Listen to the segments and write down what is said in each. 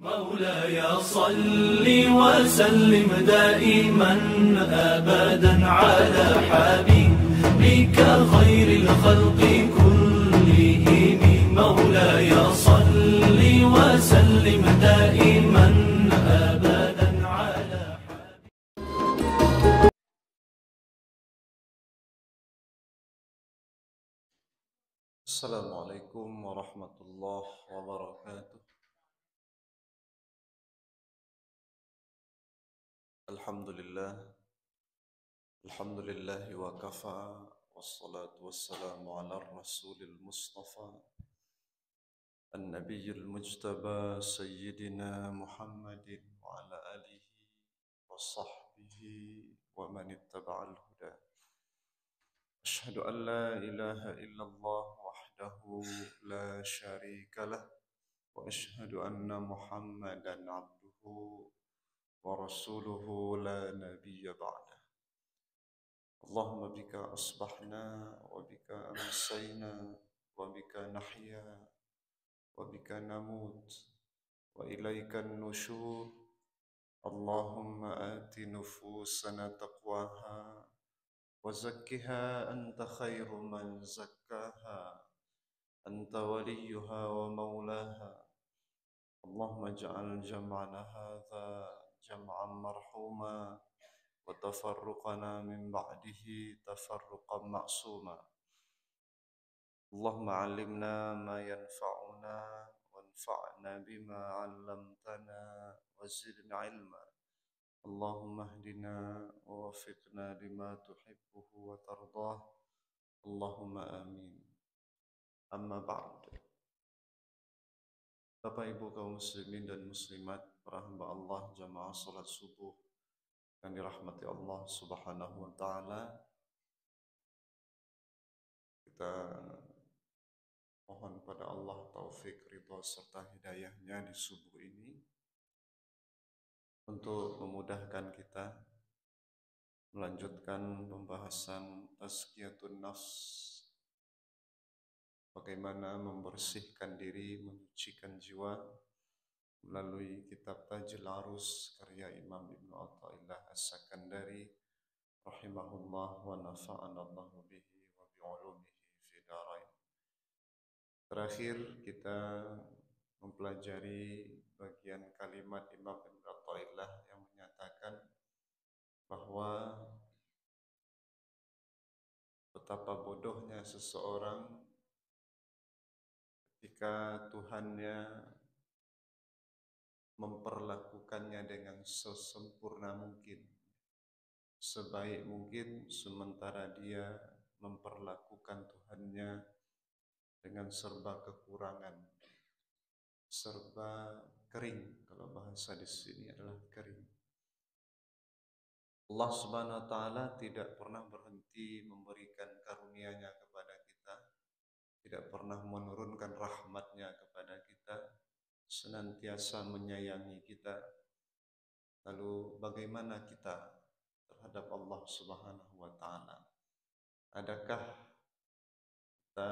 مولاي صل وسلم دائما أبدا على حبيبك خير الخلق كلهم. مولاي صل وسلم دائما أبدا على حبيبك. السلام عليكم ورحمة الله وبركاته. الحمد لله وكفى، والصلاة والسلام على الرسول المصطفى النبي المجتبى سيدنا محمد وعلى آله وصحبه ومن اتبع الهدى. أشهد أن لا إله إلا الله وحده لا شريك له، وأشهد أن محمدا عبده ورسوله لا نبي بعده. اللهم بك أصبحنا وبك أمسينا وبك نحيا وبك نموت وإليك النشور. اللهم آت نفوسنا تقواها وزكها أنت خير من زكاها، أنت وليها ومولاها. اللهم اجعل جمعنا هذا جمعا مرحوما، وتفرقنا من بعده تفرقا معصوما. اللهم علمنا ما ينفعنا وانفعنا بما علمتنا وزدنا علما. اللهم اهدنا ووفقنا لما تحبه وترضاه. اللهم آمين. Amma ba'd. Bapak Ibu kaum muslimin dan muslimat, para hamba Allah jamaah salat subuh yang dirahmati Allah Subhanahu wa taala. Kita mohon pada Allah taufik, ridha serta hidayahnya di subuh ini untuk memudahkan kita melanjutkan pembahasan tazkiyatun nafs, bagaimana membersihkan diri, menyucikan jiwa melalui kitab Tajul Arus karya Imam Ibnu Athaillah As-Sakandari rahimahullah wa nafa'ana Allah bihi wa bi'ulumihi fi darain. Terakhir kita mempelajari bagian kalimat Imam Ibnu Athaillah yang menyatakan bahwa betapa bodohnya seseorang ketika Tuhannya memperlakukannya dengan sesempurna mungkin, sebaik mungkin, sementara dia memperlakukan Tuhannya dengan serba kekurangan, serba kering. Kalau bahasa di sini adalah kering. Allah Subhanahu wa taala tidak pernah berhenti memberikan karunia-Nya kepada kita, tidak pernah menurunkan rahmat-Nya kepada kita, senantiasa menyayangi kita. Lalu bagaimana kita terhadap Allah Subhanahu wa taala? Adakah kita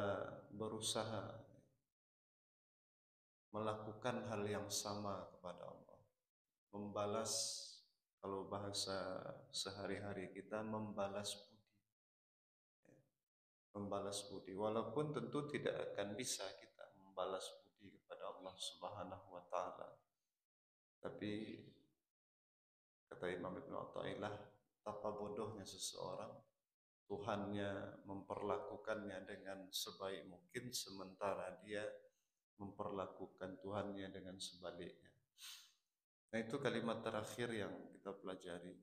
berusaha melakukan hal yang sama kepada Allah? Membalas, kalau bahasa sehari-hari kita, membalas budi. Membalas budi, walaupun tentu tidak akan bisa kita membalas budi kepada Allah Subhanahu wa taala. Tapi kata Imam Ibnu Athaillah, betapa bodohnya seseorang, Tuhannya memperlakukannya dengan sebaik mungkin, sementara dia memperlakukan Tuhannya dengan sebaliknya. Nah, itu kalimat terakhir yang kita pelajari.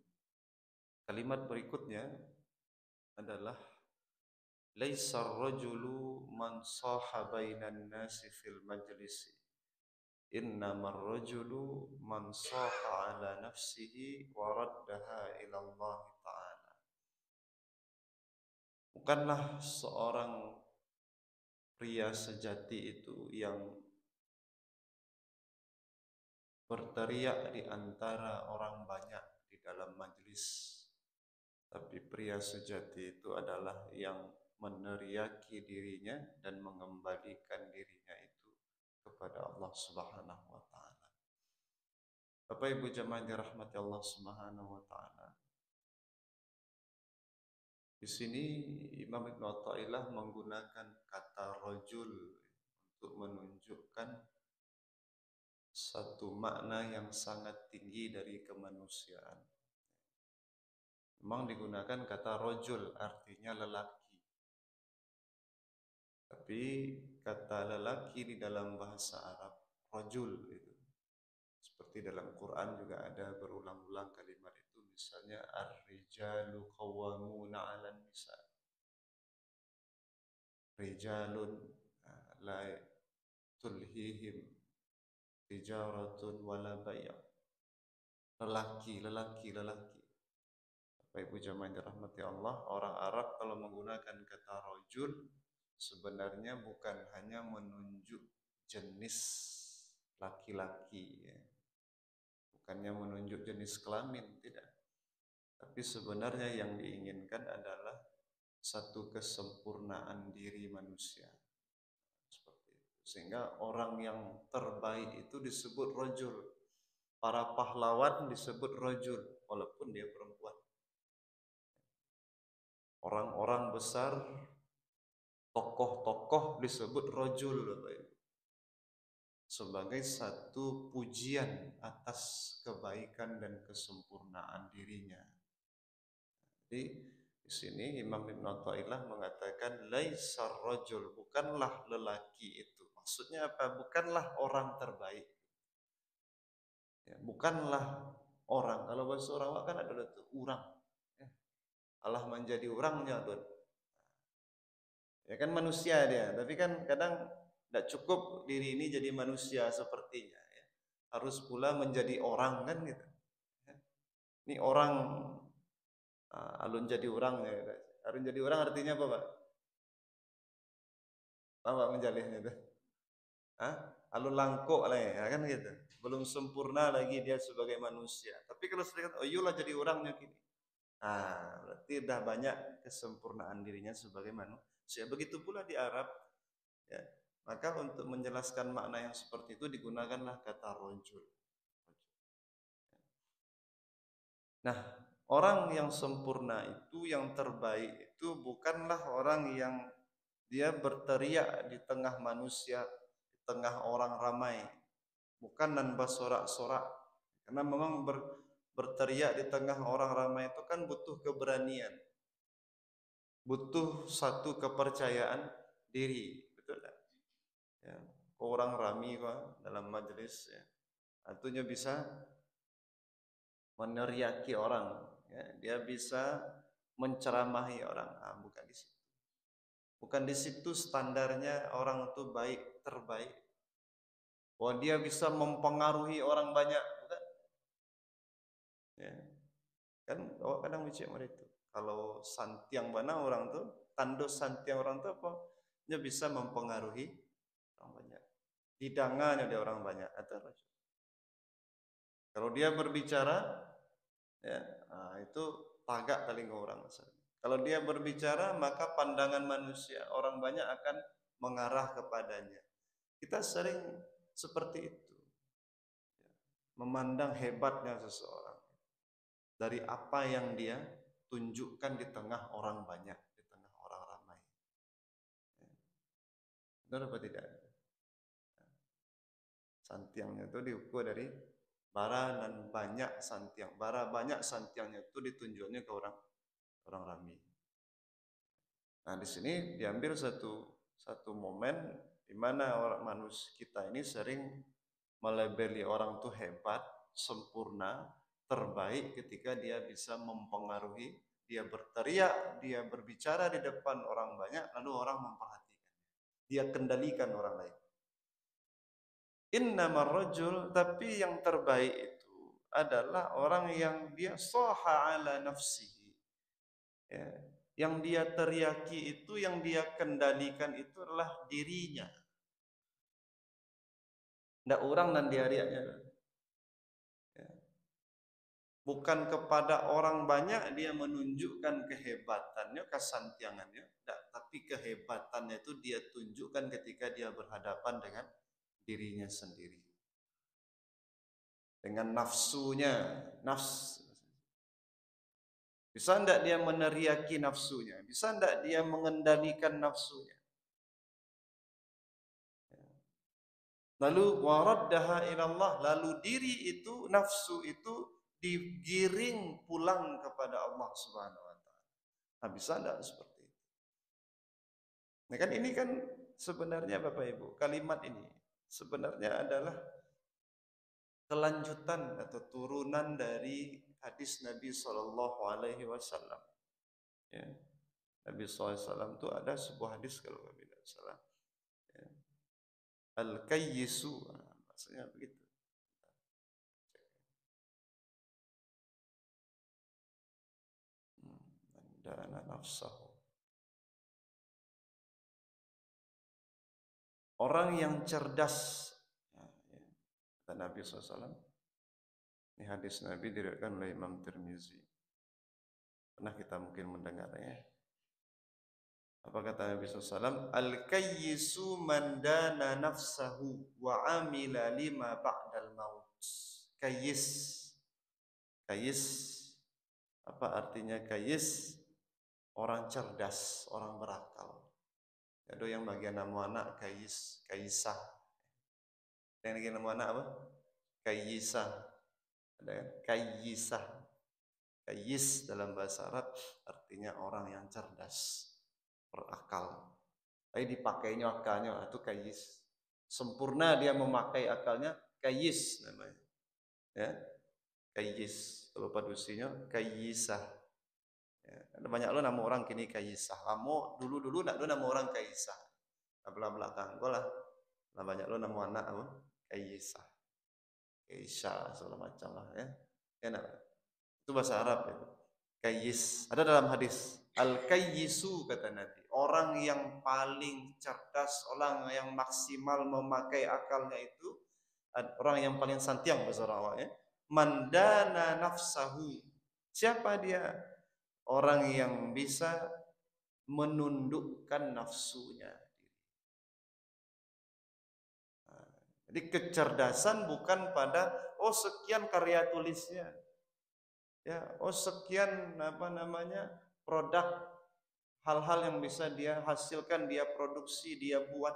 Kalimat berikutnya adalah laisa ar-rajulu man saha bainan nasi fil majlisi, innamar rajulu man saha ala nafsihi wa raddaha ila Allah ta'ala. Bukanlah seorang pria sejati itu yang berteriak di antara orang banyak di dalam majlis, tapi pria sejati itu adalah yang meneriaki dirinya dan mengembalikan dirinya itu kepada Allah Subhanahu wa taala. Bapak Ibu jemaah dirahmati Allah Subhanahu wa taala. Di sini Imam Ibnu Athaillah menggunakan kata rajul untuk menunjukkan satu makna yang sangat tinggi dari kemanusiaan. Memang digunakan kata rajul artinya lelaki. Tapi kata lelaki di dalam bahasa Arab rajul itu. Seperti dalam Quran juga ada berulang-ulang kalimat itu. Misalnya ar-rijalu qawwamuna 'alan nisa. Rijalun la tulhihim tijaratun wala bay'. Lelaki. Bapak Ibu jemaah yang dirahmati Allah, orang Arab kalau menggunakan kata rajul sebenarnya bukan hanya menunjuk jenis laki-laki ya. Bukannya menunjuk jenis kelamin, tidak. Tapi sebenarnya yang diinginkan adalah satu kesempurnaan diri manusia. Seperti itu. Sehingga orang yang terbaik itu disebut rajul. Para pahlawan disebut rajul walaupun dia perempuan. Orang-orang besar, tokoh-tokoh disebut rajul sebagai satu pujian atas kebaikan dan kesempurnaan dirinya. Jadi di sini Imam Ibnu Athaillah mengatakan laisar rajul, bukanlah lelaki itu. Maksudnya apa? Bukanlah orang terbaik. Ya, bukanlah orang. Kalau bahasa orang kan ada itu orang. Ya. Allah menjadi orangnya tuh. Ya kan manusia dia, tapi kan kadang tidak cukup diri ini jadi manusia sepertinya. Ya. Harus pula menjadi orang kan gitu. Ya. Ini orang alun jadi orang ya. Alun jadi orang artinya apa Pak? Apa menjalihnya itu? Hah? Alun langkuk lah ya kan gitu. Belum sempurna lagi dia sebagai manusia. Tapi kalau sedikit, oh iyalah jadi orangnya gini. Nah, berarti dah banyak kesempurnaan dirinya sebagai manusia. Begitu pula di Arab, ya. Maka untuk menjelaskan makna yang seperti itu digunakanlah kata rajul. Nah, orang yang sempurna itu, yang terbaik itu bukanlah orang yang dia berteriak di tengah manusia, di tengah orang ramai. Bukan dan bersorak-sorak. Karena memang berteriak di tengah orang ramai itu kan butuh keberanian. Butuh satu kepercayaan diri. Betul tak? Ya. Orang ramai dalam majelis ya. Artinya bisa meneriaki orang, ya, dia bisa menceramahi orang. Bukan di situ. Bukan di situ standarnya orang itu baik, terbaik. Bahwa dia bisa mempengaruhi orang banyak, bukan? Ya. Kan kadang bicara mereka. Kalau santiang mana orang tuh, tanda santiang orang tuh apa? Dia bisa mempengaruhi orang banyak. Hidangannya dia orang banyak. Atau kalau dia berbicara, ya, itu tagak kali orang. Kalau dia berbicara, maka pandangan manusia orang banyak akan mengarah kepadanya. Kita sering seperti itu, memandang hebatnya seseorang dari apa yang dia tunjukkan di tengah orang banyak, di tengah orang ramai. Benar apa tidak? Santiangnya itu diukur dari bara dan banyak santiang. Bara banyak santiangnya itu ditunjuknya ke orang ramai. Nah, di sini diambil satu momen di mana orang manusia kita ini sering melabeli orang itu hebat, sempurna, terbaik ketika dia bisa mempengaruhi, dia berteriak, dia berbicara di depan orang banyak, lalu orang memperhatikan. Dia kendalikan orang lain. Innamar rajul, tapi yang terbaik itu adalah orang yang dia soha ala nafsihi. Ya. Yang dia teriaki itu, yang dia kendalikan itu adalah dirinya. Tidak orang dan dia riaknya. Ya. Bukan kepada orang banyak dia menunjukkan kehebatannya, kesantiangannya, tapi kehebatannya itu dia tunjukkan ketika dia berhadapan dengan dirinya sendiri. dengan nafsunya, bisa enggak dia meneriaki nafsunya? Bisa enggak dia mengendalikan nafsunya? Lalu waraddaha ilallah, lalu diri itu, nafsu itu digiring pulang kepada Allah Subhanahu wa taala. Nah, bisa enggak seperti itu? Nah, kan ini kan sebenarnya Bapak Ibu, kalimat ini sebenarnya adalah kelanjutan atau turunan dari hadis Nabi Shallallahu alaihi wasallam. Ya. Nabi SAW itu ada sebuah hadis kalau kami tidak salah. Ya. Al-kayyisu, maksudnya begitu. Mandana nafsahu. Orang yang cerdas, ya, ya. Kata Nabi SAW. Ini hadis Nabi diriwayatkan oleh Imam Tirmizi. Pernah kita mungkin mendengarnya. Apa kata Nabi SAW? Al-kayyisu man dana nafsahu wa amila lima ba'dal maut. Kayyis. Kayyis. Apa artinya kayyis? Orang cerdas, orang berakal. Ada yang bagian nama anak kayyis, kayyisah. Yang bagian nama anak apa? Kayyisah. Ada kan? Kayyisah. Kayyis dalam bahasa Arab artinya orang yang cerdas, berakal. Tapi dipakainya akalnya itu kayyis. Sempurna dia memakai akalnya, kayyis namanya. Ya. Kayyis. Kalau padusinya kayyisah. Ya. Ada banyak lo nama orang kini kayyisah. Kamu dulu nak lo nama orang kayyisah. Belakang gua lah. Nah, banyak lo nama anak apa? Kayyisah. Kayyisah segala macam lah ya. Enak. Itu bahasa Arab ya. Kayyis. Ada dalam hadis. Al-kayyisu kata Nabi. Orang yang paling cerdas, orang yang maksimal memakai akalnya itu, orang yang paling santiang bahasa Arab ya. Mandana nafsahu. Siapa dia? Orang yang bisa menundukkan nafsunya. Jadi kecerdasan bukan pada sekian karya tulisnya. Ya, sekian produk, hal-hal yang bisa dia hasilkan, dia produksi, dia buat.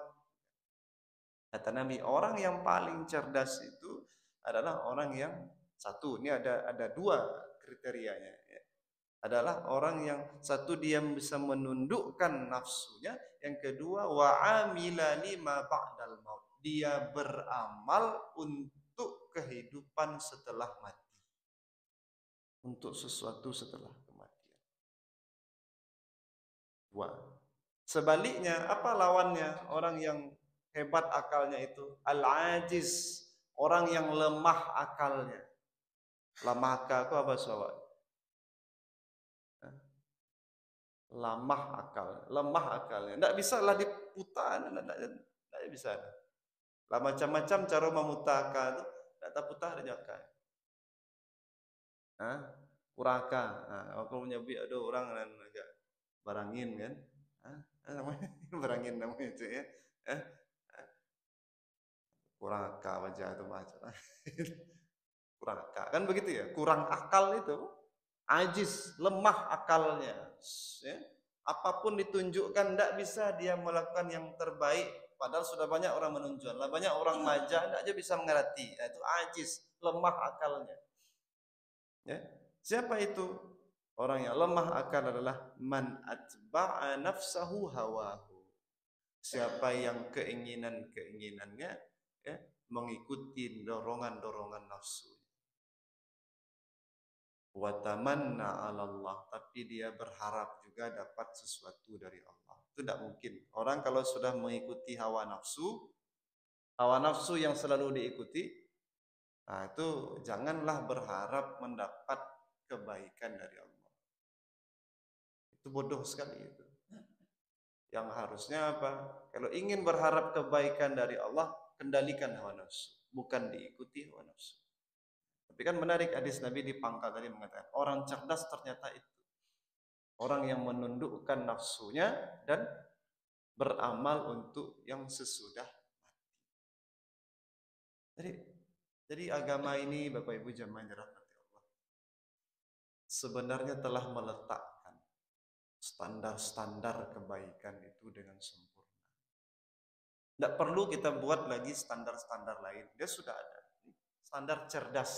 Kata Nabi, orang yang paling cerdas itu adalah orang yang satu, ini ada dua kriterianya ya. Adalah orang yang satu dia bisa menundukkan nafsunya, yang kedua wa amila lima ba'dal maut. Dia beramal untuk kehidupan setelah mati. Untuk sesuatu setelah kematian. Dua. Sebaliknya, apa lawannya? Orang yang hebat akalnya itu al-ajiz, orang yang lemah akalnya. Lemah akal itu apa sahabat? Lemah akalnya. Tidak bisa lah diputar, tidak bisa. Lah macam-macam cara memutar akal itu, tidak terputar ada akal. Kuraka. Aku punya ada orang yang agak barangin kan? Namanya barangin namanya itu ya. Kuraka wajah itu macam. Kuraka kan begitu ya. Kurang akal itu, ajiz, lemah akalnya. Ya. Apapun ditunjukkan tidak bisa dia melakukan yang terbaik. Padahal sudah banyak orang menunjukkan, banyak orang maja tidak aja bisa mengerti. Itu ajiz, lemah akalnya. Ya. Siapa itu? Orang yang lemah akal adalah man atba'a nafsahu hawahu. Siapa yang keinginannya ya, mengikuti dorongan-dorongan nafsu. Wa tamanna 'ala Allah, tapi dia berharap juga dapat sesuatu dari Allah. Itu tidak mungkin. Orang kalau sudah mengikuti hawa nafsu yang selalu diikuti, nah itu janganlah berharap mendapat kebaikan dari Allah. Itu bodoh sekali itu. Yang harusnya apa? Kalau ingin berharap kebaikan dari Allah, kendalikan hawa nafsu, bukan diikuti hawa nafsu. Tapi kan menarik hadis Nabi di pangkal tadi mengatakan, orang cerdas ternyata itu. Orang yang menundukkan nafsunya dan beramal untuk yang sesudah mati. Jadi Jadi agama ini Bapak Ibu jemaah yang dirahmati Allah sebenarnya telah meletakkan standar-standar kebaikan itu dengan sempurna. Tidak perlu kita buat lagi standar-standar lain. Dia sudah ada. Standar cerdas.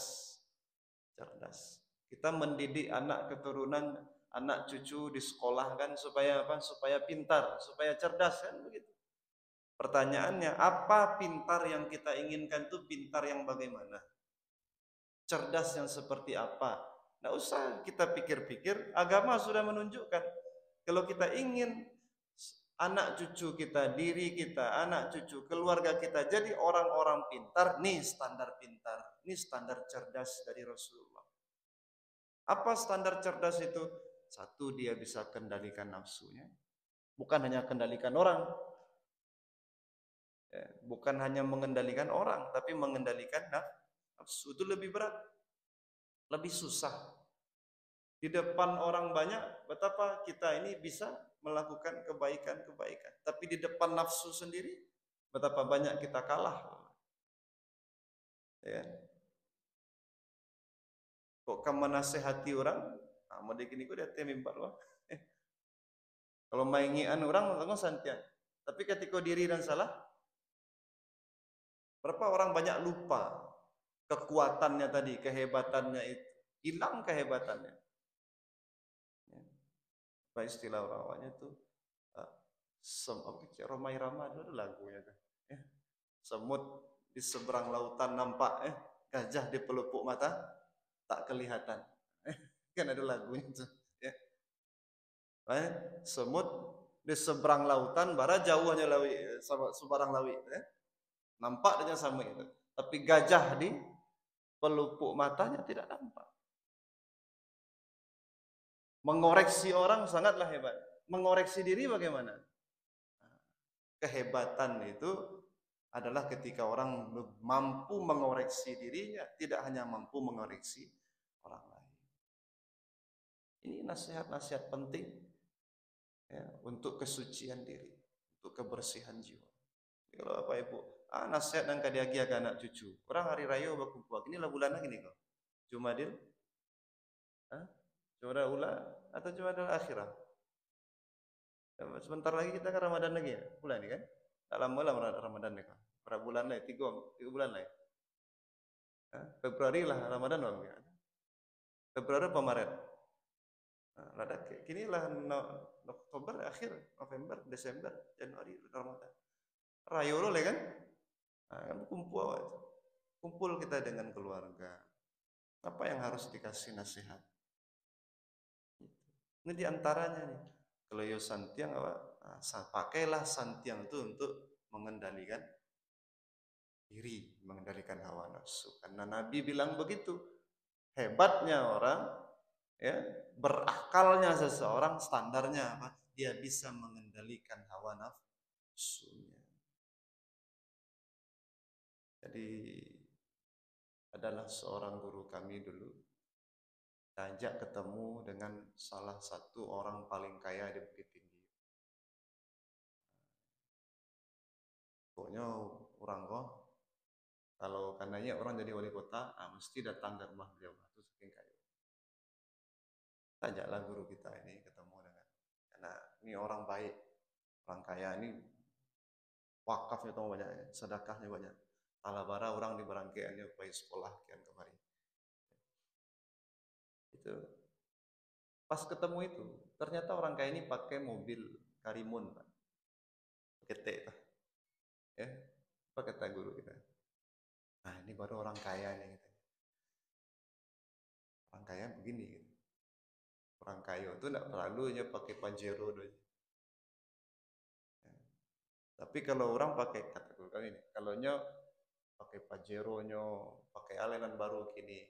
Cerdas. Kita mendidik anak keturunan, anak cucu di sekolah kan supaya apa? Supaya pintar, supaya cerdas kan begitu. Pertanyaannya, apa pintar yang kita inginkan itu pintar yang bagaimana? Cerdas yang seperti apa? Tidak usah kita pikir-pikir, agama sudah menunjukkan. Kalau kita ingin anak cucu kita, diri kita, anak cucu, keluarga kita jadi orang-orang pintar, nih standar pintar, nih standar cerdas dari Rasulullah. Apa standar cerdas itu? Satu, dia bisa kendalikan nafsunya. Bukan hanya kendalikan orang. Bukan hanya mengendalikan orang, tapi mengendalikan nafsu. Itu lebih berat. Lebih susah. Di depan orang banyak, betapa kita ini bisa melakukan kebaikan-kebaikan. Tapi di depan nafsu sendiri, betapa banyak kita kalah. Ya. Kok kamu menasehati orang? Nah, mau dikini kok dia temimpat loh. Kalau maingian orang, orang santian. Tapi ketika diri dan salah, berapa orang banyak lupa kekuatannya tadi, kehebatannya itu. Hilang kehebatannya. Apa istilah orang-orangnya itu? Romai Rama itu lagunya tuh. Semut di seberang lautan nampak, gajah di pelupuk mata tak kelihatan. Kan ada lagunya tuh. Ya. Semut di seberang lautan, bara jauh hanya lawi, sebarang lawi. Nampak dia sama itu. Tapi gajah di pelupuk matanya tidak nampak. Mengoreksi orang sangatlah hebat. Mengoreksi diri bagaimana? Kehebatan itu adalah ketika orang mampu mengoreksi dirinya, tidak hanya mampu mengoreksi orang lain. Ini nasihat-nasihat penting ya, untuk kesucian diri, untuk kebersihan jiwa. Kalau Bapak Ibu, nasihat yang kadiagi ke anak cucu. Orang hari raya berkumpul. Inilah bulan lagi nih kok. Jumadil, Jumadil ula atau Jumadil akhirah. Sebentar lagi kita ke Ramadan lagi ya, bulan ini kan? Tak lama lah Ramadan nih kok. Berapa bulan lagi? 3 bulan lagi. Februari lah Ramadan bang. Februari apa Maret? Nah, kini lah Oktober akhir, November, Desember, Januari Ramadan. Rayo lo kan? Kan kumpul kita dengan keluarga. Apa yang harus dikasih nasihat? Ini diantaranya nih. Kalau yo santiang pakailah santiang itu untuk mengendalikan diri, mengendalikan hawa nafsu. Karena Nabi bilang begitu. Hebatnya orang, ya, berakalnya seseorang standarnya apa? Dia bisa mengendalikan hawa nafsunya. Jadi adalah seorang guru kami dulu, ajak ketemu dengan salah satu orang paling kaya di Bukit Tinggi. Pokoknya orang kok, kalau karenanya orang jadi wali kota, mesti datang ke rumah beliau, itu saking kaya. Ajaklah guru kita ini ketemu dengan, karena ini orang baik, orang kaya ini wakafnya tuh banyak, sedekahnya banyak. Alabara orang di barangkaiannya baik sekolah kian kemarin. Itu pas ketemu itu, ternyata orang kaya ini pakai mobil Karimun, Pak. Gede, Pak. Ya, apa kata guru kita? Nah, ini baru orang kaya nih, gitu. Orang kaya begini, gitu. Orang kaya itu tidak perlunya pakai Pajero dulu. Ya. Tapi kalau orang pakai, kata guru kami ini, kalau pakai Pajero pakai alenan baru kini,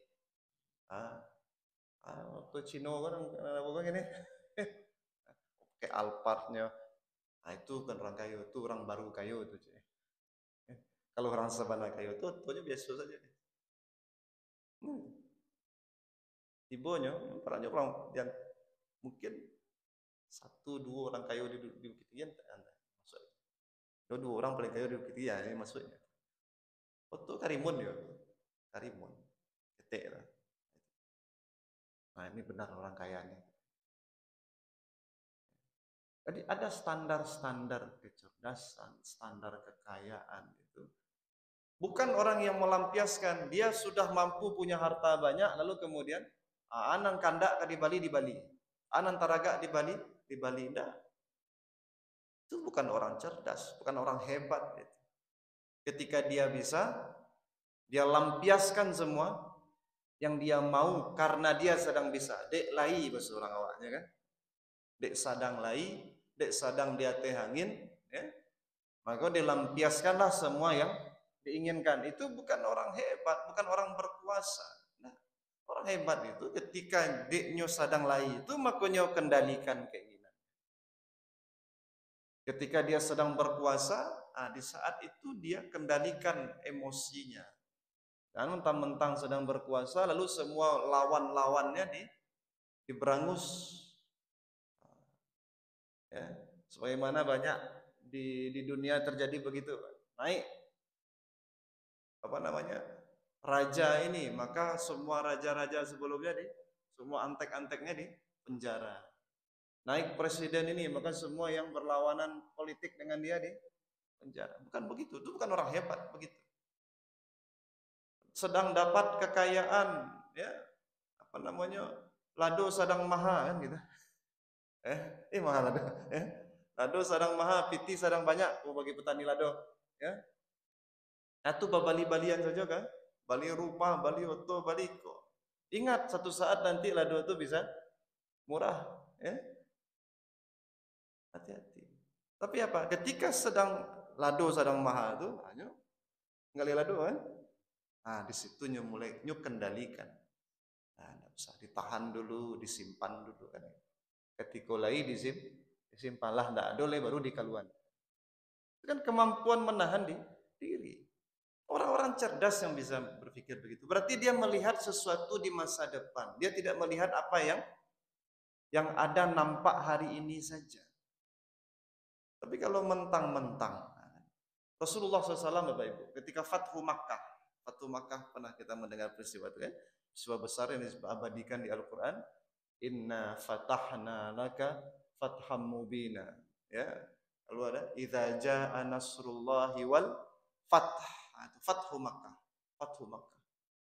waktu Cino kan apa gini, pakai Alphardnya, itu kan orang kayu, itu orang baru kayu itu. Kalau orang sabana kayu itu tuanya biasa saja. Tibonya, perannya orang yang mungkin 1-2 orang kayu di Bukit Tinggi, maksudnya. 2 orang paling kayu di Bukit Tinggi, ini maksudnya. Waktu Karimun ya, Karimun, ketik. Nah ini benar orang kaya nih. Jadi ada standar-standar kecerdasan, standar kekayaan itu. Bukan orang yang melampiaskan, dia sudah mampu punya harta banyak, lalu kemudian anang kandak di Bali, anang taraga di Bali, enggak. Itu bukan orang cerdas, bukan orang hebat. Gitu. Ketika dia bisa, dia lampiaskan semua yang dia mau karena dia sedang bisa. Dek lai bahasa orang awaknya kan. Dek sadang lai, dek sadang dia teh angin, ya. Maka dilampiaskanlah semua yang diinginkan. Itu bukan orang hebat, bukan orang berkuasa. Nah, orang hebat itu ketika deknya sadang lai itu makanya kendalikan keinginan. Ketika dia sedang berkuasa, di saat itu dia kendalikan emosinya. Dan mentang-mentang sedang berkuasa, lalu semua lawan-lawannya diberangus. Ya, sebagaimana banyak di dunia terjadi begitu, naik apa namanya raja ini, maka semua raja-raja sebelumnya semua antek-anteknya di penjara. Naik presiden ini, maka semua yang berlawanan politik dengan dia di penjara. Bukan begitu, itu bukan orang hebat begitu. Sedang dapat kekayaan, ya apa namanya lado sadang maha kan gitu. Mahal lado. Lado sadang maha, piti sadang banyak. Bagi petani lado. Ya. Itu babali-balian saja kan. Bali rupa, bali oto, bali kok. Ingat satu saat nanti lado itu bisa murah. Ya. Hati-hati. Tapi apa? Ketika sedang lado sadang maha itu, ngali lado kan. Di situ mulai kendalikan. Tidak usah ditahan dulu, disimpan dulu kan. Ketika lagi disimpanlah, tidak ada baru dikaluan. Itu kan kemampuan menahan diri. Orang-orang cerdas yang bisa berpikir begitu. Berarti dia melihat sesuatu di masa depan. Dia tidak melihat apa yang ada nampak hari ini saja. Tapi kalau mentang-mentang, Rasulullah SAW Bapak Ibu, ketika Fathu Makkah pernah kita mendengar peristiwa itu kan, peristiwa besar yang diabadikan di Al-Quran. Inna fatahna laka fatham mubina. Ya, lalu ada idza jaa nasrullahi wal fath. Itu Fathu Makkah.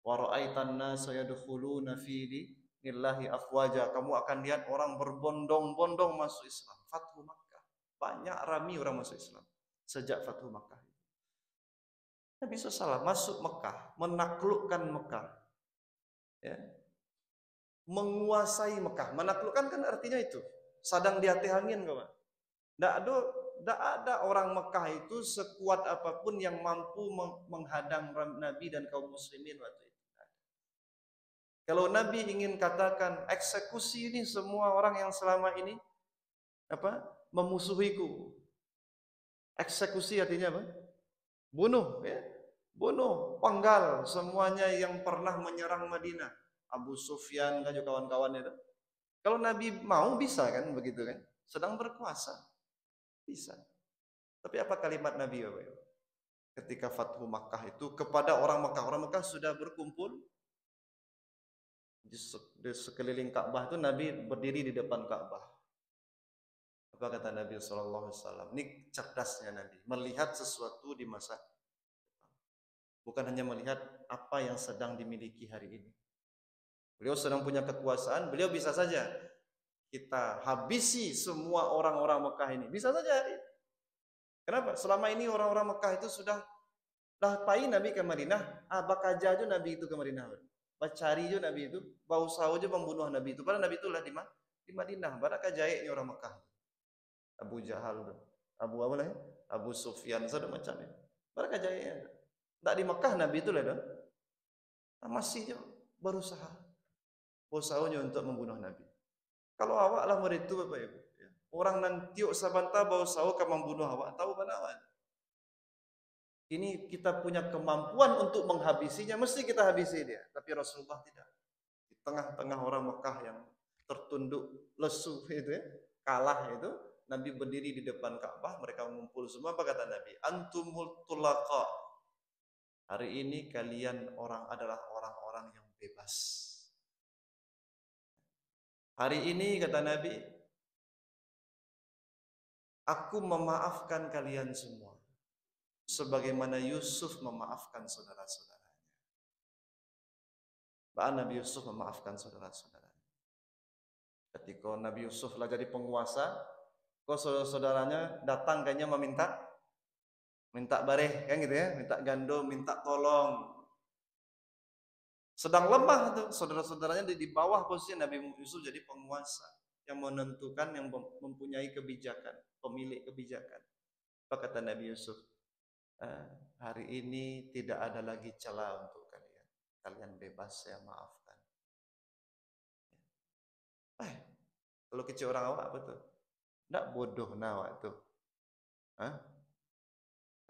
Wa ra'aitan nasa yadkhuluna fi dinillahi afwaja. Kamu akan lihat orang berbondong-bondong masuk Islam. Fathu Makkah. Banyak ramai orang masuk Islam sejak Fathu Makkah. Nabi SAW masuk Mekah, menaklukkan Mekah. Ya. Menguasai Mekah. Menaklukkan kan artinya itu. Sadang di hati angin kawan. Tidak ada orang Mekah itu sekuat apapun yang mampu menghadang Nabi dan kaum muslimin waktu itu. Kalau Nabi ingin katakan eksekusi ini semua orang yang selama ini memusuhiku. Eksekusi artinya apa? Bunuh, ya. Bunuh, penggal semuanya yang pernah menyerang Madinah. Abu Sufyan kan juga kawan-kawan itu. Kalau Nabi mau bisa kan begitu kan? Sedang berkuasa. Bisa. Tapi apa kalimat Nabi Bapak Ibu? Ketika Fathu Makkah itu kepada orang Mekah sudah berkumpul di sekeliling Ka'bah itu, Nabi berdiri di depan Ka'bah. Apa kata Nabi SAW? Ini cerdasnya Nabi, melihat sesuatu di masa depan. Bukan hanya melihat apa yang sedang dimiliki hari ini. Beliau sedang punya kekuasaan, beliau bisa saja kita habisi semua orang-orang Mekah ini. Bisa saja. Kenapa? Selama ini orang-orang Mekah itu sudah pai Nabi ke Madinah, bakaja aja Nabi itu ke Madinah. Bacari aja Nabi itu, bau sawo aja membunuh Nabi itu. Padahal Nabi itulah di Madinah. Baraka jahitnya orang Mekah. Abu Jahal, Abu Sufyan, sudah macam ini. Baraka jahitnya. Tak di Mekah Nabi itu lah. Masih berusaha. Usahanya untuk membunuh Nabi. Kalau awak lah murid itu Bapak Ibu, ya. Orang nanti sabanta bau sawo ke membunuh awak, tahu mana? Ini kita punya kemampuan untuk menghabisinya, mesti kita habisi dia. Tapi Rasulullah tidak. Di tengah-tengah orang Mekah yang tertunduk lesu itu ya, kalah itu, Nabi berdiri di depan Ka'bah, mereka mengumpul semua. Apa kata Nabi? Antumul tulaqa. Hari ini kalian adalah orang-orang yang bebas. Hari ini kata Nabi, aku memaafkan kalian semua sebagaimana Yusuf memaafkan saudara-saudaranya. Bahkan Nabi Yusuf memaafkan saudara-saudaranya. Ketika Nabi Yusuf lah jadi penguasa, kok saudara-saudaranya datang kayaknya minta bareh kan gitu ya, minta gandum, minta tolong. Sedang lemah tuh saudara-saudaranya di bawah posisi Nabi Yusuf jadi penguasa yang menentukan, yang mempunyai kebijakan, pemilik kebijakan. Apa kata Nabi Yusuf? Hari ini tidak ada lagi celah untuk kalian. Kalian bebas, saya maafkan. Kalau kecil orang awak apa tuh? Nggak bodoh nawak tuh. Hah?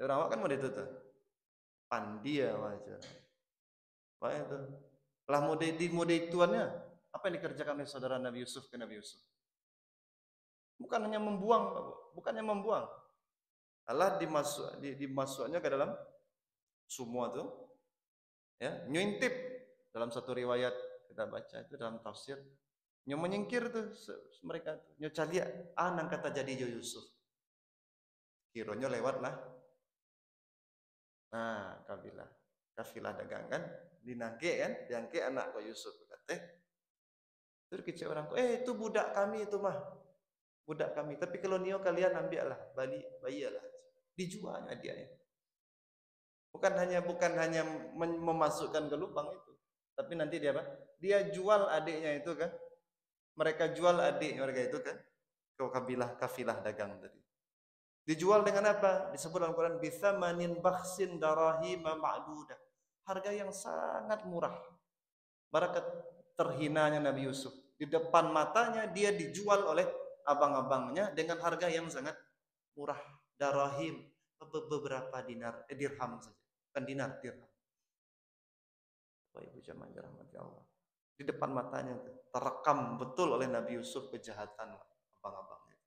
Orang awak kan mau itu tuh. Pandia macam. Apa itu? Lah mode ituannya. Apa yang dikerjakan oleh saudara Nabi Yusuf ke Nabi Yusuf? Bukan hanya membuang, bukannya membuang. Allah dimasuknya ke dalam semua tuh. Ya, nyuintip dalam satu riwayat kita baca itu dalam tafsir. Nyo menyingkir tuh mereka tuh. Nyo calia nang kata jadi Yusuf. Kironya lewat lah. Nah, kafilah dagang kan, dinangke kan, diangke anak kau Yusuf kata. Terus kecil orang itu budak kami itu mah. Budak kami. Tapi kalau nio kalian ambil lah, bayilah. Dijualnya dia. Bukan hanya memasukkan ke lubang itu, tapi nanti dia apa? Dia jual adiknya itu kan. Mereka jual adik mereka itu kan ke kafilah dagang tadi. Dijual dengan apa? Disebut dalam Quran bisamanin bakhsin darahima ma'dudah. Harga yang sangat murah. Barakat terhinanya Nabi Yusuf. Di depan matanya dia dijual oleh abang-abangnya dengan harga yang sangat murah. Darahim, beberapa dirham saja. Bukan dinar, dirham. Bapak Ibu jamaah dirahmati Allah. Di depan matanya terekam betul oleh Nabi Yusuf kejahatan abang-abangnya.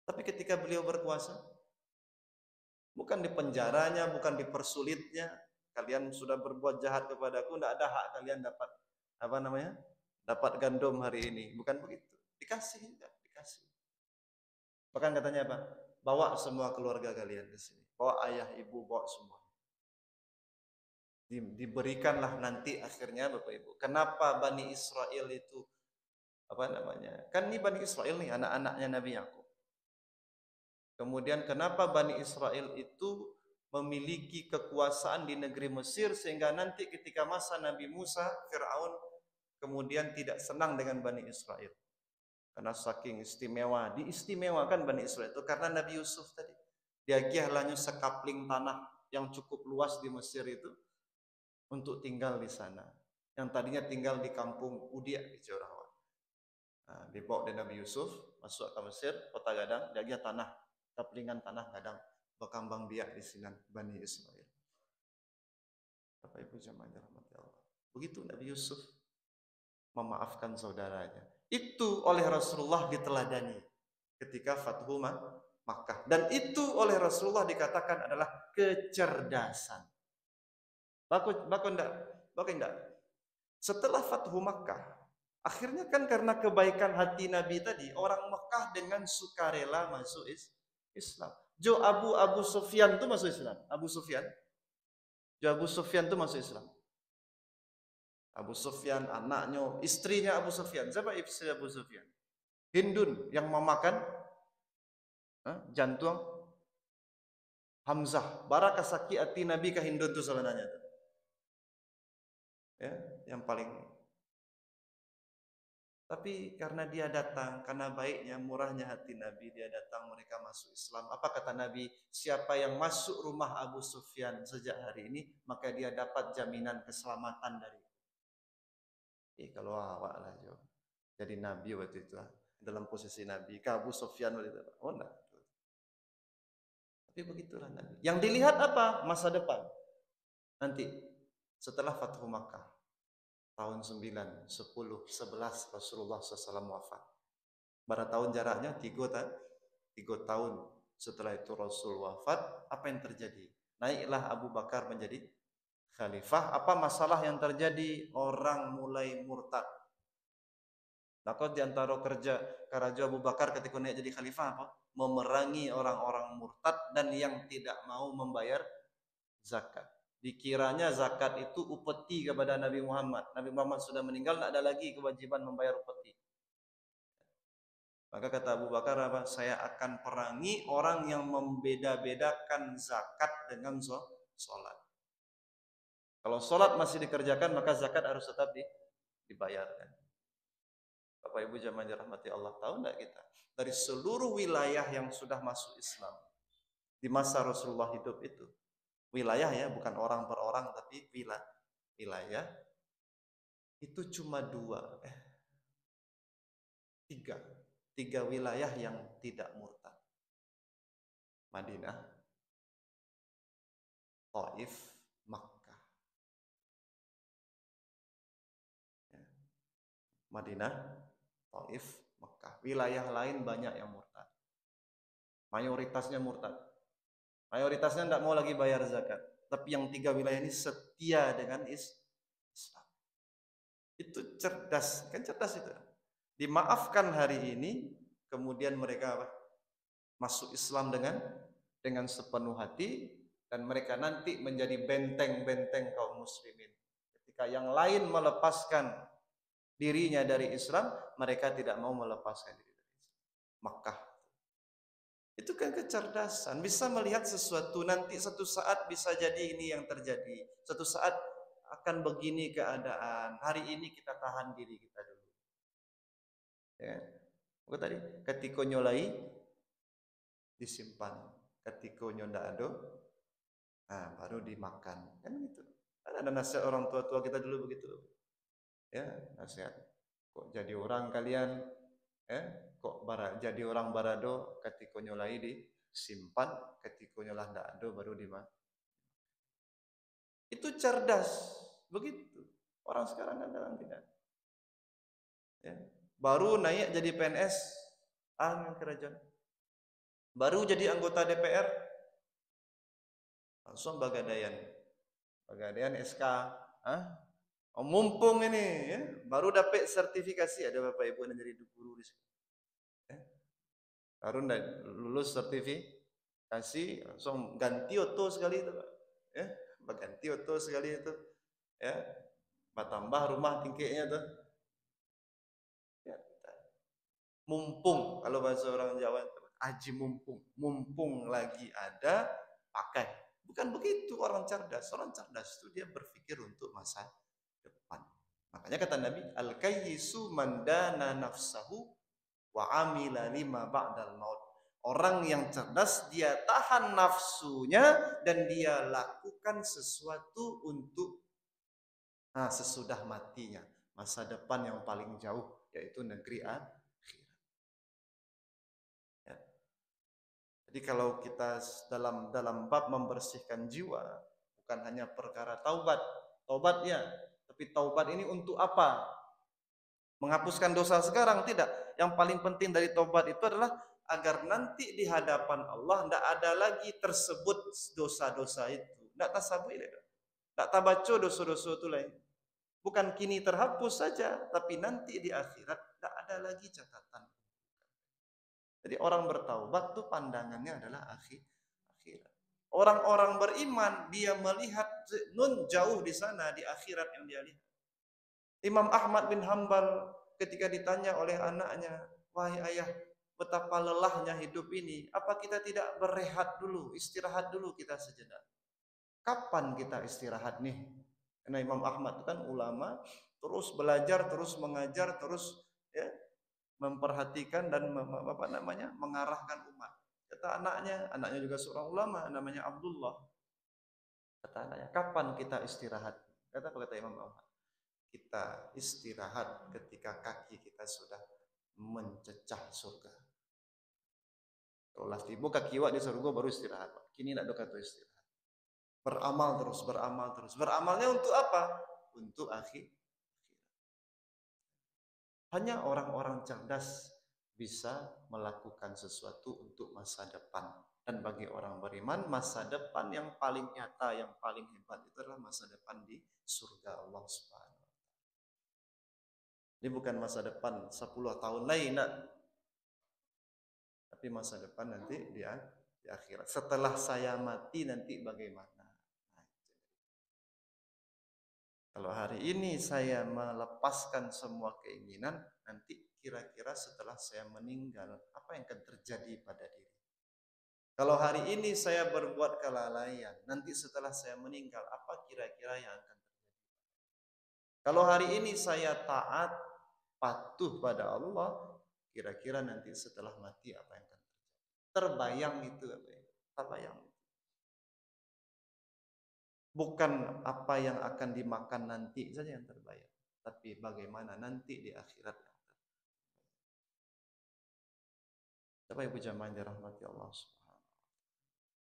Tapi ketika beliau berkuasa, bukan di penjaranya, bukan dipersulitnya. Kalian sudah berbuat jahat kepadaku, tidak ada hak kalian dapat dapat gandum hari ini. Bukan begitu. Dikasih. Bahkan katanya apa? Bawa semua keluarga kalian ke sini. Bawa ayah, ibu, bawa semua. Diberikanlah nanti akhirnya Bapak Ibu. Kenapa Bani Israel itu Kan ini Bani Israel nih, anak-anaknya Nabi Yakub. Kemudian kenapa Bani Israel itu memiliki kekuasaan di negeri Mesir sehingga nanti ketika masa Nabi Musa, Fir'aun kemudian tidak senang dengan Bani Israel. Karena saking istimewa, diistimewakan Bani Israel itu karena Nabi Yusuf tadi. Dia giahlahnya sekapling tanah yang cukup luas di Mesir itu untuk tinggal di sana. Yang tadinya tinggal di kampung Udiak di Jawa. Nah, dibawa dari Nabi Yusuf masuk ke Mesir, kota Gadang, dia tanah kaplingan tanah kadang berkembang biak di sini Bani Israel. Bapak Ibu jamaah dirahmati Allah. Begitu Nabi Yusuf memaafkan saudaranya. Itu oleh Rasulullah diteladani ketika Fathu Makkah. Dan itu oleh Rasulullah dikatakan adalah kecerdasan. Bakun enggak? Setelah Fathu Makkah, akhirnya kan karena kebaikan hati Nabi tadi, orang Mekah dengan sukarela masuk Islam. Abu Sufyan itu masuk Islam. Abu Sufyan itu masuk Islam. Abu Sufyan, anaknya, istrinya Abu Sufyan. Siapa istri Abu Sufyan? Hindun yang memakan jantung Hamzah. Barakasaki hati Nabi ke Hindun itu sebenarnya. Ya, yang paling. Tapi karena dia datang, karena baiknya, murahnya hati Nabi, dia datang, mereka masuk Islam. Apa kata Nabi? Siapa yang masuk rumah Abu Sufyan sejak hari ini, maka dia dapat jaminan keselamatan dari. Kalau awak lah jo, jadi Nabi waktu itu dalam posisi Nabi, ke Abu Sufyan waktu itu. Oh enggak. Tapi begitulah Nabi. Yang dilihat apa? Masa depan. Nanti setelah Fathu Makkah. Tahun 9, 10, 11 Rasulullah SAW wafat. Berapa tahun jaraknya? 3 tahun setelah itu Rasul wafat. Apa yang terjadi? naiklah Abu Bakar menjadi khalifah. Apa masalah yang terjadi? Orang mulai murtad. Maka di antara kerja Abu Bakar ketika naik jadi khalifah apa? Memerangi orang-orang murtad dan yang tidak mau membayar zakat. Dikiranya zakat itu upeti kepada Nabi Muhammad. Nabi Muhammad sudah meninggal, tidak ada lagi kewajiban membayar upeti. Maka kata Abu Bakar apa? Saya akan perangi orang yang membeda-bedakan zakat dengan sholat. Kalau sholat masih dikerjakan, maka zakat harus tetap dibayarkan. Bapak Ibu jamaah dirahmati Allah, tahu enggak kita? Dari seluruh wilayah yang sudah masuk Islam di masa Rasulullah hidup itu, wilayah ya, bukan orang per orang, tapi wilayah itu cuma tiga wilayah yang tidak murtad. Madinah, Taif, Makkah. Madinah, Taif, Makkah. Wilayah lain banyak yang murtad. Mayoritasnya murtad. Mayoritasnya tidak mau lagi bayar zakat. Tapi yang tiga wilayah ini setia dengan Islam. Itu cerdas, kan cerdas itu. Dimaafkan hari ini, kemudian mereka masuk Islam dengan sepenuh hati, dan mereka nanti menjadi benteng-benteng kaum muslimin. Ketika yang lain melepaskan dirinya dari Islam, mereka tidak mau melepaskan diri dari Islam. Makkah. Itu kan kecerdasan, bisa melihat sesuatu nanti satu saat bisa jadi ini yang terjadi. Satu saat akan begini keadaan. Hari ini kita tahan diri kita dulu. Ya. Apa tadi? Ketika nyolai disimpan, ketika ndak ada, baru dimakan. Kan gitu. Ada nasihat orang tua-tua kita dulu begitu. Ya, nasihat. Kok jadi orang kalian, kok jadi orang barado, ketika nyolai disimpan, ketika nyolah ndak ada baru dimakan. Itu cerdas, begitu. Orang sekarang kan dalam tidak. Ya. Baru naik jadi PNS, kerajaan. Baru jadi anggota DPR, langsung Bagadayan SK. Mumpung ini, ya, baru dapat sertifikasi, ada Bapak Ibu yang jadi guru di sini. Baru lulus sertifikasi, langsung ganti oto sekali itu, Pak. Ya, ganti oto sekali itu, ya, tambah rumah tingkatnya tuh. Ya, mumpung kalau bahasa orang Jawa, aji mumpung lagi ada pakai. Bukan begitu orang cerdas. Orang cerdas itu dia berpikir untuk masa depan. Makanya kata Nabi, al-kayyisu man dana nafsahu wa amila lima ba'dal maut. Orang yang cerdas dia tahan nafsunya dan dia lakukan sesuatu untuk sesudah matinya, masa depan yang paling jauh, yaitu negeri akhirat. Ya. Jadi kalau kita dalam bab membersihkan jiwa, bukan hanya perkara taubat ya, tapi taubat ini untuk apa? Menghapuskan dosa sekarang? Tidak. Yang paling penting dari taubat itu adalah agar nanti di hadapan Allah tidak ada lagi tersebut dosa-dosa itu. Tidak tasabuh, tidak tabaco dosa-dosa itu lain. Bukan kini terhapus saja, tapi nanti di akhirat tidak ada lagi catatan. Jadi orang bertaubat tuh pandangannya adalah akhirat. Orang-orang beriman dia melihat jauh di sana, di akhirat yang dia lihat. Imam Ahmad bin Hanbal ketika ditanya oleh anaknya, wahai ayah, betapa lelahnya hidup ini, apa kita tidak berehat dulu, istirahat dulu kita sejenak? Kapan kita istirahat nih? Karena Imam Ahmad itu kan ulama, terus belajar, terus mengajar, terus ya memperhatikan dan mengarahkan umat. Kata anaknya juga seorang ulama, namanya Abdullah. Kata anaknya, kapan kita istirahat? Kata Imam Ahmad, kita istirahat ketika kaki kita sudah mencecah surga. Kalau lah tiba kaki wak di surga baru istirahat. Kini nak doka tu istirahat. Beramal terus. Beramalnya untuk apa? Untuk akhir. Hanya orang-orang cerdas bisa melakukan sesuatu untuk masa depan. Dan bagi orang beriman, masa depan yang paling nyata, yang paling hebat itu adalah masa depan di surga Allah Subhanahu wa Ta'ala. Ini bukan masa depan 10 tahun lain, nak. Tapi masa depan nanti di akhirat. Setelah saya mati nanti bagaimana? Nah, kalau hari ini saya melepaskan semua keinginan, nanti kira-kira setelah saya meninggal, apa yang akan terjadi pada diri? Kalau hari ini saya berbuat kelalaian, nanti setelah saya meninggal, apa kira-kira yang akan terjadi? Kalau hari ini saya taat, patuh pada Allah, kira-kira nanti setelah mati apa yang akan terjadi? Terbayang itu, terbayang. Bukan apa yang akan dimakan nanti saja yang terbayang, tapi bagaimana nanti di akhirat. Bapak Ibu jamaah yang dirahmati Allah Subhanahu wa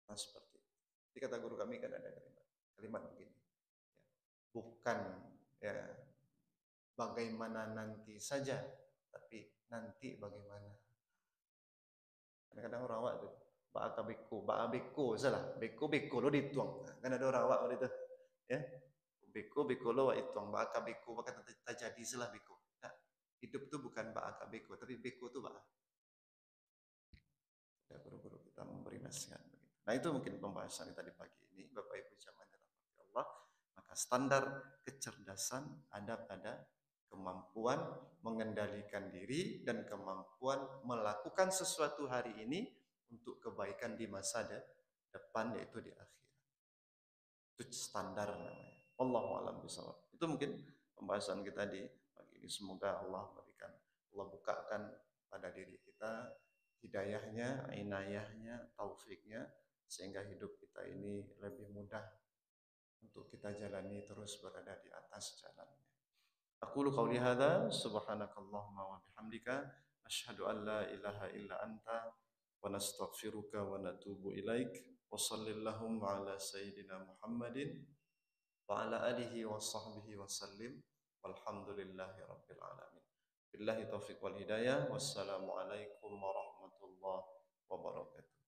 Ta'ala, seperti itu. Jadi kata guru kami kan ada kalimat begini, ya, bukan ya bagaimana nanti saja, tapi nanti bagaimana. Kadang-kadang orang awak tuh, baka beko, salah, beko lo dituang. Kan ada orang awak begitu, ya, beko lo dituang, baka beko, baka terjadi salah beko. Nah, hidup tuh bukan baka beko, tapi beko tuh baka. Ya, guru-guru kita memberi nasihat begitu. Nah, itu mungkin pembahasan kita di pagi ini, Bapak Ibu jamaah dirahmati Allah. Maka standar kecerdasan ada pada kemampuan mengendalikan diri dan kemampuan melakukan sesuatu hari ini untuk kebaikan di masa depan, yaitu di akhirat. Itu standar namanya. Wallahu a'lam bishawab. Itu mungkin pembahasan kita di pagi ini. Semoga Allah bukakan pada diri kita hidayahnya, inayahnya, taufiknya, sehingga hidup kita ini lebih mudah untuk kita jalani terus berada di atas jalannya. Aqulu qawli hadza subhanakallahumma wa bihamdika asyhadu an la ilaha illa anta wa nastaghfiruka wa natubu ilaik wa sallallahu ala sayyidina Muhammadin wa ala alihi wa sahbihi wa sallim walhamdulillahi rabbil alamin. Billahi taufiq wal hidayah. Wassalamualaikum warahmatullahi wabarakatuh.